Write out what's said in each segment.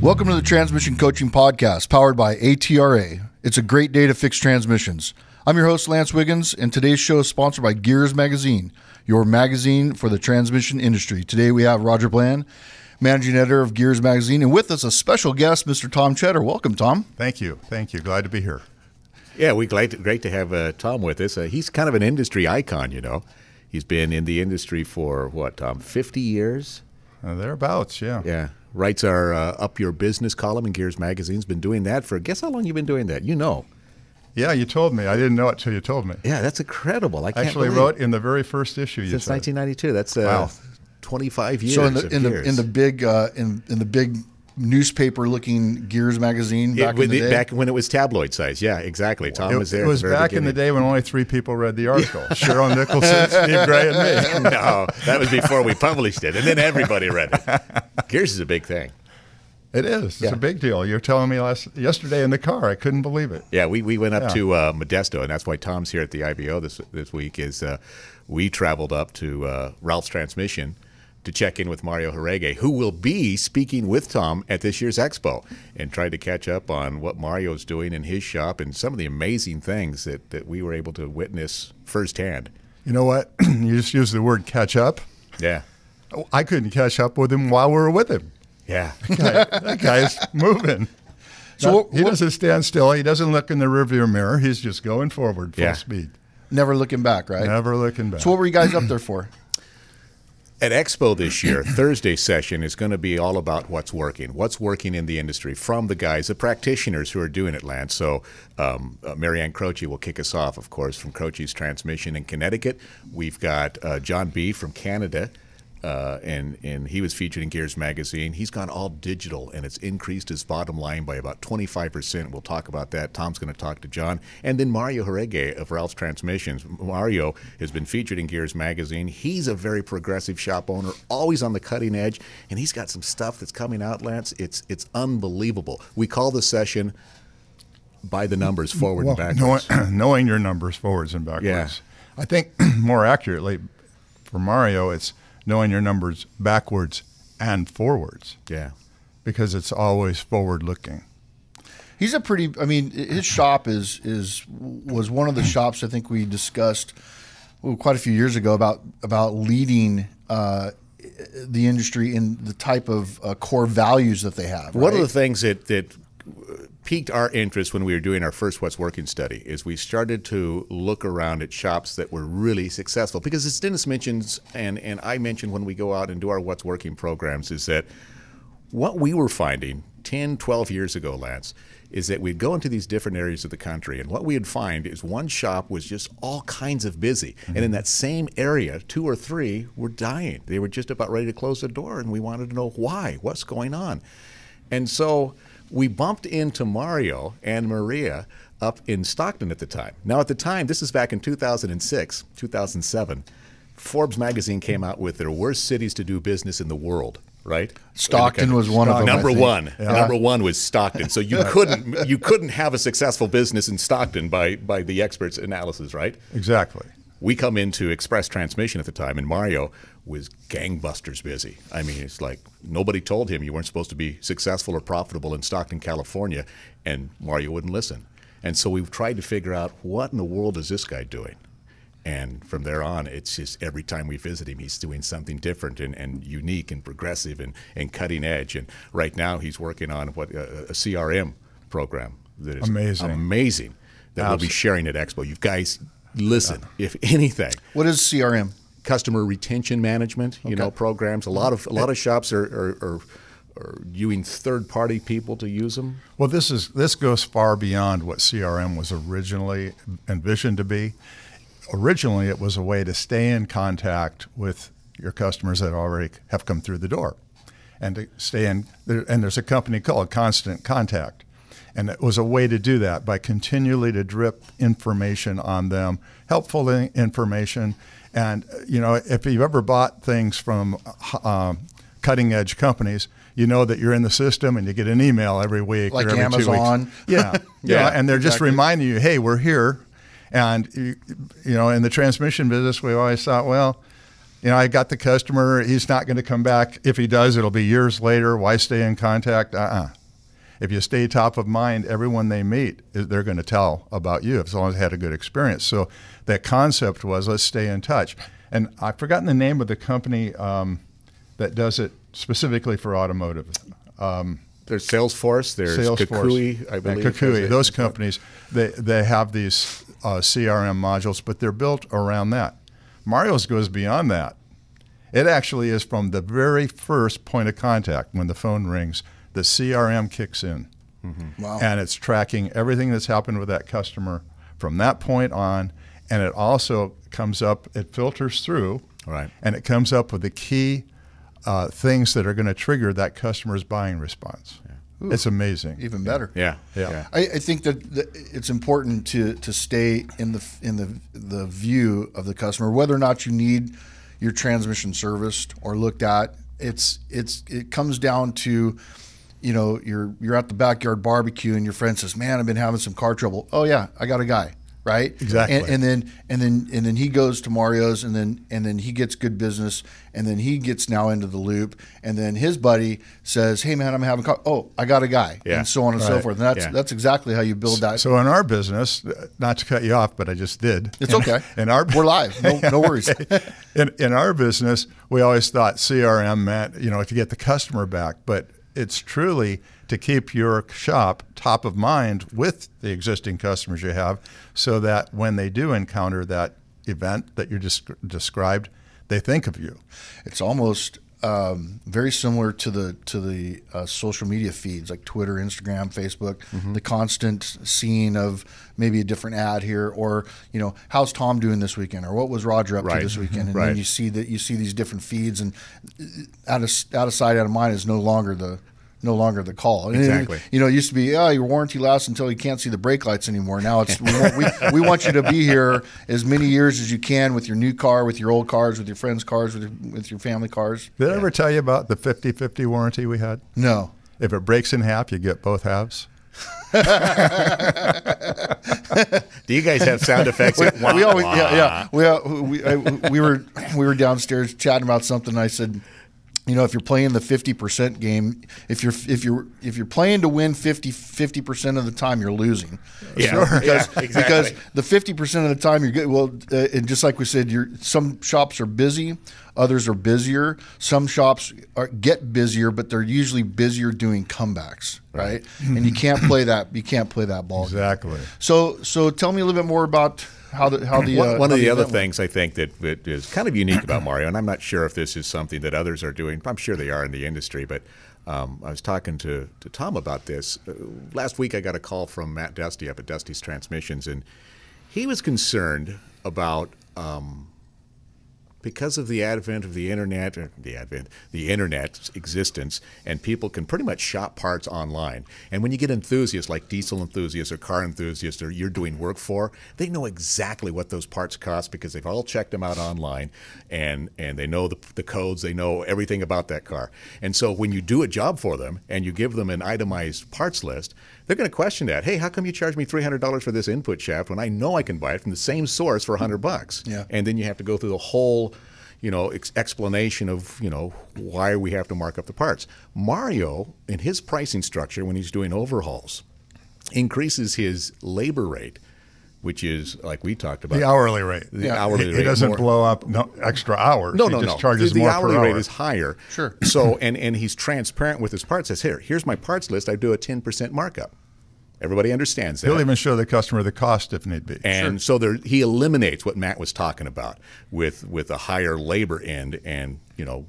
Welcome to the Transmission Coaching Podcast, powered by ATRA. It's a great day to fix transmissions. I'm your host, Lance Wiggins, and today's show is sponsored by Gears Magazine, your magazine for the transmission industry. Today we have Rodger Bland, managing editor of Gears Magazine, and with us a special guest, Mr. Thom Tschetter. Welcome, Thom. Thank you. Thank you. Glad to be here. Yeah, we're great to have Thom with us. He's kind of an industry icon, you know. He's been in the industry for, what, Thom, 50 years? Thereabouts, yeah. Yeah. Writes our Up Your Business column in Gears Magazine. Has been doing that for, guess how long you've been doing that? You know. Yeah, you told me. I didn't know it till you told me. Yeah, that's incredible. I can't actually believe wrote in the very first issue you since said. 1992. That's wow. 25 years. So in the big newspaper-looking Gears Magazine back in the day? Back when it was tabloid size. Yeah, exactly. Thom was there. It was at the very back beginning. in the day when only 3 people read the article. Cheryl Nicholson, Steve Gray, and me. No, that was before we published it, and then everybody read it. Gears is a big thing. It is. It's a big deal. You were telling me yesterday in the car. I couldn't believe it. Yeah, we went up to Modesto, and that's why Thom's here at the IBO this week. Is we traveled up to Ralph's Transmission to check in with Mario Jorge, who will be speaking with Thom at this year's Expo, and try to catch up on what Mario's doing in his shop and some of the amazing things that we were able to witness firsthand. You know what? You just used the word catch up. Yeah. I couldn't catch up with him while we were with him. Yeah. That guy's moving. So he doesn't stand still. He doesn't look in the rearview mirror. He's just going forward full speed. Never looking back, right? Never looking back. So what were you guys up there for? At Expo this year, Thursday session is going to be all about what's working in the industry from the guys, the practitioners who are doing it, Lance. So Marianne Croce will kick us off, of course, from Croce's Transmission in Connecticut. We've got John B. from Canada, and he was featured in Gears Magazine. He's gone all digital, and it's increased his bottom line by about 25%. We'll talk about that. Thom's going to talk to John. And then Mario Jorge of Ralph's Transmissions. Mario has been featured in Gears Magazine. He's a very progressive shop owner, always on the cutting edge, and he's got some stuff that's coming out, Lance. It's unbelievable. We call the session by the numbers forward and backwards. Knowing your numbers forwards and backwards. Yeah. I think more accurately for Mario, it's knowing your numbers backwards and forwards. Yeah. Because it's always forward-looking. He's a pretty. I mean, his shop was one of the shops I think we discussed quite a few years ago about leading the industry in the type of core values that they have. One of the things that piqued our interest when we were doing our first What's Working study is we started to look around at shops that were really successful. Because as Dennis mentions, and I mentioned when we go out and do our What's Working programs, is that what we were finding 10, 12 years ago, Lance, is that we'd go into these different areas of the country, and what we'd find is one shop was just all kinds of busy. Mm-hmm. And in that same area, 2 or 3 were dying. They were just about ready to close the door, and we wanted to know why, what's going on. And so we bumped into Mario and Maria up in Stockton at the time. Now, at the time, this is back in 2006, 2007, Forbes magazine came out with their worst cities to do business in the world, right? Stockton was one of them. Number one. Yeah. Number one was Stockton. So you couldn't have a successful business in Stockton by the experts' analysis, right? Exactly. We come into Express Transmission at the time, and Mario was gangbusters busy. I mean, it's like nobody told him you weren't supposed to be successful or profitable in Stockton, California, and Mario wouldn't listen. And so we've tried to figure out what in the world is this guy doing? And from there on, it's just every time we visit him, he's doing something different and unique and progressive and cutting edge. And right now he's working on a CRM program that is amazing that we'll be sharing at Expo. You guys listen, if anything. What is CRM? Customer retention management, programs. A lot of shops are using third-party people to use them. Well, this goes far beyond what CRM was originally envisioned to be. Originally, it was a way to stay in contact with your customers that already have come through the door, and to stay in. And there's a company called Constant Contact, and it was a way to do that by continually to drip information on them, helpful information. And, if you've ever bought things from cutting-edge companies, you know that you're in the system and you get an email every week like or every Amazon. 2 weeks. Yeah. Yeah, and they're just reminding you, hey, we're here. And, in the transmission business, we always thought, well, You know, I got the customer. He's not going to come back. If he does, it'll be years later. Why stay in contact? If you stay top of mind, everyone they meet, they're going to tell about you as long as they had a good experience. So that concept was, let's stay in touch. And I've forgotten the name of the company that does it specifically for automotive. There's Salesforce, there's Kukui, I believe. Kukui, those companies, they have these CRM modules, but they're built around that. Mario's goes beyond that. It actually is from the very first point of contact when the phone rings, the CRM kicks in. Mm-hmm. Wow. And it's tracking everything that's happened with that customer from that point on, and it also comes up, it filters through, right, and it comes up with the key things that are going to trigger that customer's buying response. Ooh, it's amazing. Even better. Yeah. I think that it's important to stay in the view of the customer, whether or not you need your transmission serviced or looked at. It comes down to, you know, you're at the backyard barbecue and your friend says, "Man, I've been having some car trouble." Oh yeah, I got a guy. Right. Exactly. And then he goes to Mario's and then he gets good business and then he gets now into the loop and then his buddy says, "Hey man, I'm having I got a guy." Yeah. And so on and so forth. And that's exactly how you build that. So in our business, not to cut you off, but I just did. It's okay. We're live. No worries. In our business, we always thought CRM meant, you know, to get the customer back, but it's truly to keep your shop top of mind with the existing customers you have so that when they do encounter that event that you just described, they think of you. It's almost very similar to the social media feeds like Twitter, Instagram, Facebook, mm-hmm. the constant seeing of maybe a different ad here, or, you know, how's Thom doing this weekend, or what was Rodger up to this weekend, and then you see these different feeds, and out of sight, out of mind is no longer the call. Exactly. And, you know, it used to be, your warranty lasts until you can't see the brake lights anymore. Now it's we want you to be here as many years as you can with your new car, with your old cars, with your friends' cars, with your family cars. Did I ever tell you about the 50-50 warranty we had? No. If it breaks in half, you get both halves. Do you guys have sound effects? We were downstairs chatting about something. And I said, you know, if you're playing the 50% game, if you're playing to win 50% of the time, you're losing. Yeah, sure. exactly. Because the 50% of the time you're good. Well, and just like we said, some shops are busy, others are busier. Some shops get busier, but they're usually busier doing comebacks, right? And you can't play that. You can't play that ball. Exactly. So tell me a little bit more about one of the other things I think that is kind of unique about Mario, and I'm not sure if this is something that others are doing. I'm sure they are in the industry, but I was talking to Thom about this. Last week I got a call from Matt Dusty up at Dusty's Transmissions, and he was concerned about because of the advent of the internet's existence, and people can pretty much shop parts online. And when you get enthusiasts like diesel enthusiasts or car enthusiasts or you're doing work for, they know exactly what those parts cost because they've all checked them out online, and they know the codes, they know everything about that car. And so when you do a job for them and you give them an itemized parts list, they're going to question that. Hey, how come you charge me $300 for this input shaft when I know I can buy it from the same source for $100? Yeah. And then you have to go through the whole, you know, explanation of, you know, why we have to mark up the parts. Mario, in his pricing structure, when he's doing overhauls, increases his labor rate, which is, like we talked about, the hourly rate. Hourly rate. He doesn't blow up extra hours. No, he just charges more per hour. The hourly rate is higher. Sure. So, and he's transparent with his parts. Says, here's my parts list. I do a 10% markup. Everybody understands that. He'll even show the customer the cost if need be. And so he eliminates what Matt was talking about with a higher labor end and, you know,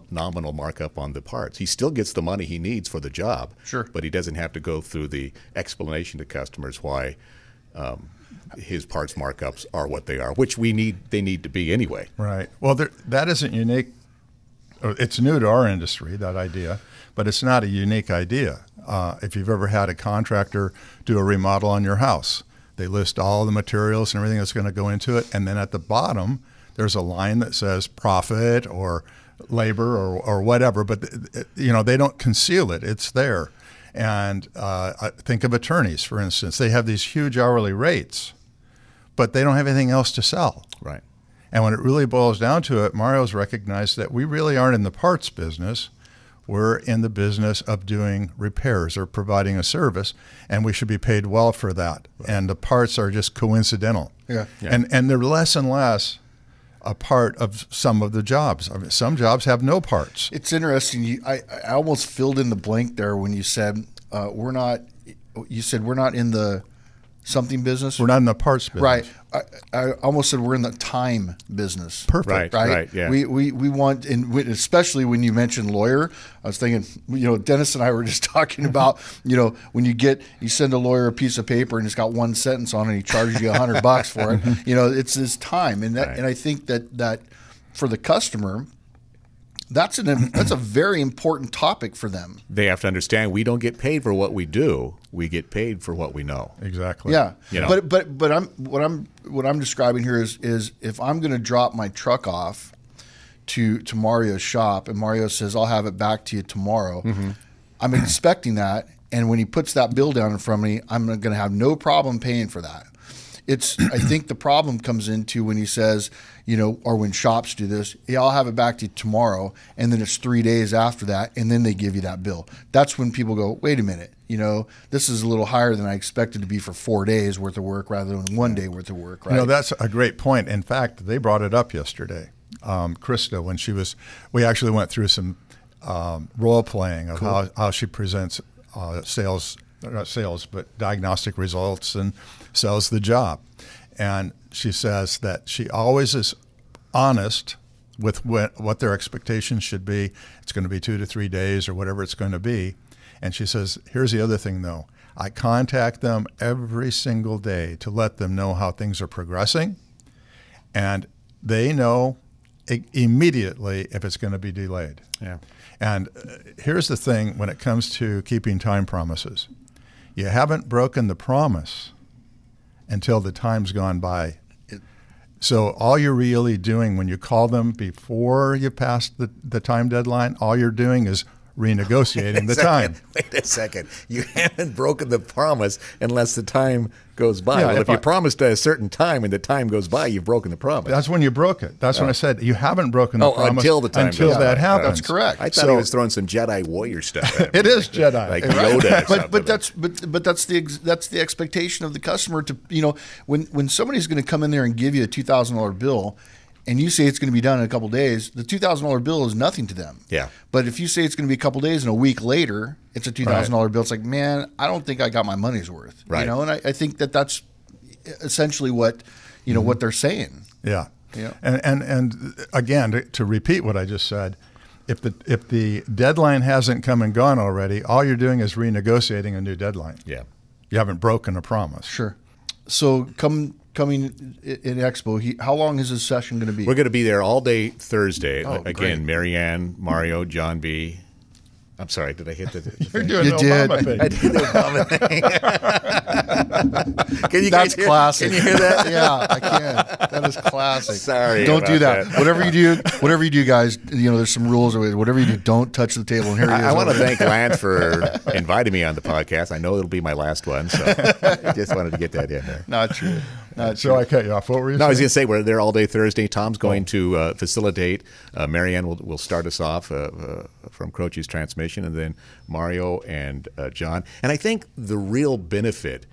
nominal markup on the parts. He still gets the money he needs for the job. Sure. But he doesn't have to go through the explanation to customers why his parts markups are what they are, which they need to be anyway. Right. Well, that isn't unique. It's new to our industry, that idea, but it's not a unique idea. If you've ever had a contractor do a remodel on your house, they list all the materials and everything that's going to go into it, and then at the bottom there's a line that says profit or labor or whatever, but you know, they don't conceal it. It's there. And think of attorneys, for instance. They have these huge hourly rates, but they don't have anything else to sell. Right. And when it really boils down to it, Mario's recognized that we really aren't in the parts business. We're in the business of doing repairs or providing a service, and we should be paid well for that. Right. And the parts are just coincidental. Yeah. And they're less and less a part of some of the jobs. I mean, some jobs have no parts. It's interesting. I almost filled in the blank there when you said we're not. You said we're not in the something business. We're not in the parts business. Right. I almost said we're in the time business. Perfect. Right. Yeah. We want, and especially when you mentioned lawyer, I was thinking, Dennis and I were just talking about, when you send a lawyer a piece of paper and it's got one sentence on it, and he charges you $100 for it. It's his time, and that, right. and I think that for the customer, that's a very important topic for them. They have to understand we don't get paid for what we do. We get paid for what we know. Exactly. Yeah. But what I'm describing here is if I'm going to drop my truck off to Mario's shop and Mario says I'll have it back to you tomorrow, I'm expecting that, and when he puts that bill down in front of me, I'm going to have no problem paying for that. I think the problem comes into when he says, or when shops do this, I'll have it back to you tomorrow, and then it's 3 days after that, and then they give you that bill. That's when people go, wait a minute, this is a little higher than I expected to be for 4 days worth of work rather than 1 day worth of work, right? That's a great point. In fact, they brought it up yesterday. Krista, when we actually went through some role playing of how she presents not sales, but diagnostic results and sells the job. And she says that she always is honest with what their expectations should be. It's going to be 2 to 3 days or whatever it's going to be. And she says, here's the other thing, though. I contact them every single day to let them know how things are progressing. And they know immediately if it's going to be delayed. Yeah. And here's the thing when it comes to keeping time promises. You haven't broken the promise until the time's gone by. So all you're really doing when you call them before you pass the time deadline, all you're doing is renegotiating the time. Wait a second. You haven't broken the promise unless the time goes by. Yeah, well, if you promised at a certain time and the time goes by, you've broken the promise. That's when you broke it. That's when I said you haven't broken the promise until the time until goes that by. happens. That's correct. I thought he was throwing some Jedi warrior stuff at me. It is Jedi. Like Yoda. But that's the expectation of the customer to when somebody's going to come in there and give you a $2,000 bill, and you say it's going to be done in a couple of days, the $2,000 bill is nothing to them. Yeah. But if you say it's going to be a couple of days and a week later, it's a $2,000 bill. It's like, man, I don't think I got my money's worth. Right. And I think that's essentially what what they're saying. Yeah. Yeah. And again, to repeat what I just said, if the deadline hasn't come and gone already, all you're doing is renegotiating a new deadline. Yeah. You haven't broken a promise. Sure. So coming in Expo, how long is this session going to be? We're going to be there all day Thursday. Oh, Again, great. Marianne, Mario, John B. I'm sorry, did I hit the You're thing? doing You the did. Obama thing. I did the Obama thing. Can you That's guys hear, classic. Can you hear that? Yeah, I can. That is classic. Sorry Don't about do that. that. Whatever you do, guys, there's some rules. Whatever you do, don't touch the table. And here he is. I want to over thank Lance for inviting me on the podcast. I know it'll be my last one, so I just wanted to get that in there. Not true. Not So true. I cut you off. What were you No, I was saying? going to say we're there all day Thursday. Tom's going to facilitate. Marianne will start us off from Croce's transmission, and then Mario and John. And I think the real benefit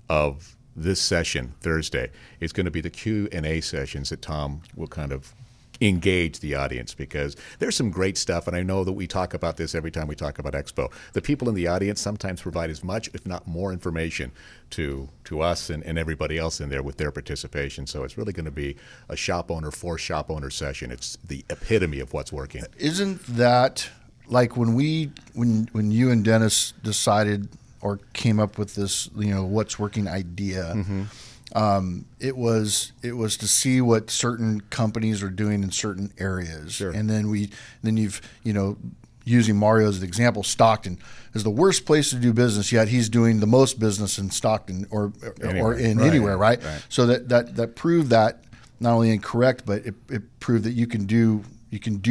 of this session Thursday is going to be the Q&A sessions that Thom will kind of engage the audience, because there's some great stuff, and I know that we talk about this every time we talk about Expo. The people in the audience sometimes provide as much, if not more, information to us and everybody else in there with their participation. So it's really going to be a shop owner for shop owner session. It's the epitome of what's working. Isn't that like when you and Dennis decided or came up with this, what's working idea? Mm-hmm. It was to see what certain companies are doing in certain areas, Sure. and then you've using Mario as an example, Stockton is the worst place to do business, yet he's doing the most business in Stockton or anywhere, right? So that proved that not only incorrect, but it proved that you can do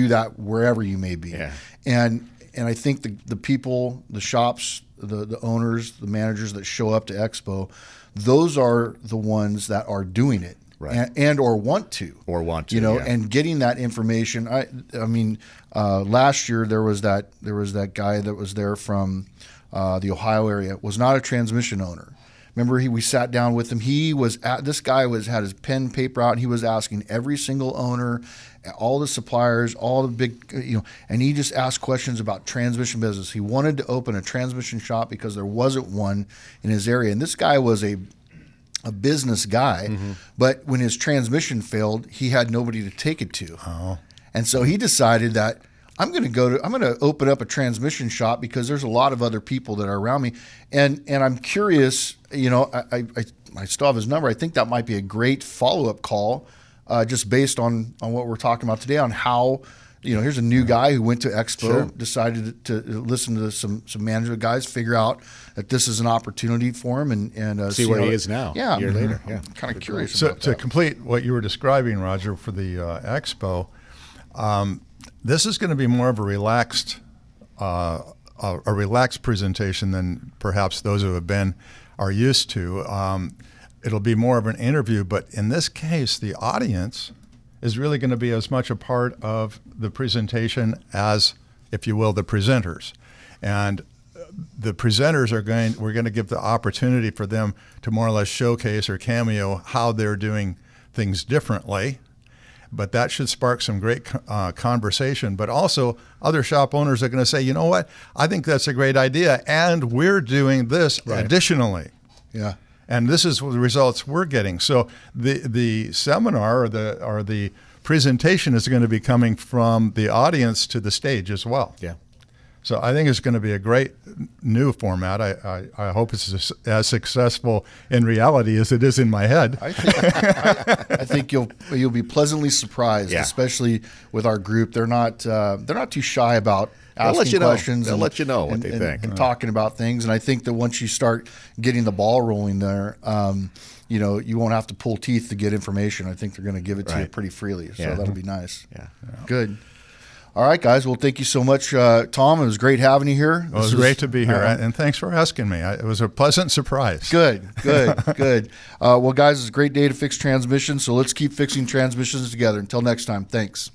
that wherever you may be. Yeah. And I think the people, the shops, the owners, the managers that show up to Expo, those are the ones that are doing it. Right. and or want to. You know, and getting that information. I mean, last year there was that guy that was there from the Ohio area, was not a transmission owner. Remember, we sat down with him. This guy had his pen and paper out, and he was asking every single owner, all the suppliers, all the big, and he just asked questions about transmission business. He wanted to open a transmission shop because there wasn't one in his area. And this guy was a business guy, but when his transmission failed, he had nobody to take it to. Oh. And so he decided that I'm going to open up a transmission shop because there's a lot of other people that are around me, and I'm curious. I still have his number. I think that might be a great follow-up call, just based on what we're talking about today, on how, here's a new guy who went to Expo, decided to listen to some management guys, figure out that this is an opportunity for him, and see where he is now. Yeah, a year later. Yeah, kind of curious. So about to that. complete what you were describing, Rodger, for the Expo. This is going to be more of a relaxed presentation than perhaps those who have been are used to. It'll be more of an interview, but in this case, the audience is really going to be as much a part of the presentation as, if you will, the presenters. And the presenters we're going to give the opportunity for them to more or less showcase or cameo how they're doing things differently. But that should spark some great conversation. But also, other shop owners are going to say, you know what, I think that's a great idea, and we're doing this additionally. Yeah. And this is the results we're getting. So the seminar or the presentation is going to be coming from the audience to the stage as well. Yeah. So I think it's going to be a great new format. I hope it's as successful in reality as it is in my head. I think you'll be pleasantly surprised, especially with our group. They're not too shy about asking questions. They'll let you know what they think and talking about things. And I think that once you start getting the ball rolling there, you won't have to pull teeth to get information. I think they're going to give it to you pretty freely. So that'll be nice. Yeah. Good. All right, guys. Well, thank you so much, Thom. It was great having you here. It was great to be here, and thanks for asking me. It was a pleasant surprise. Good. Well, guys, it's a great day to fix transmissions, so let's keep fixing transmissions together. Until next time, thanks.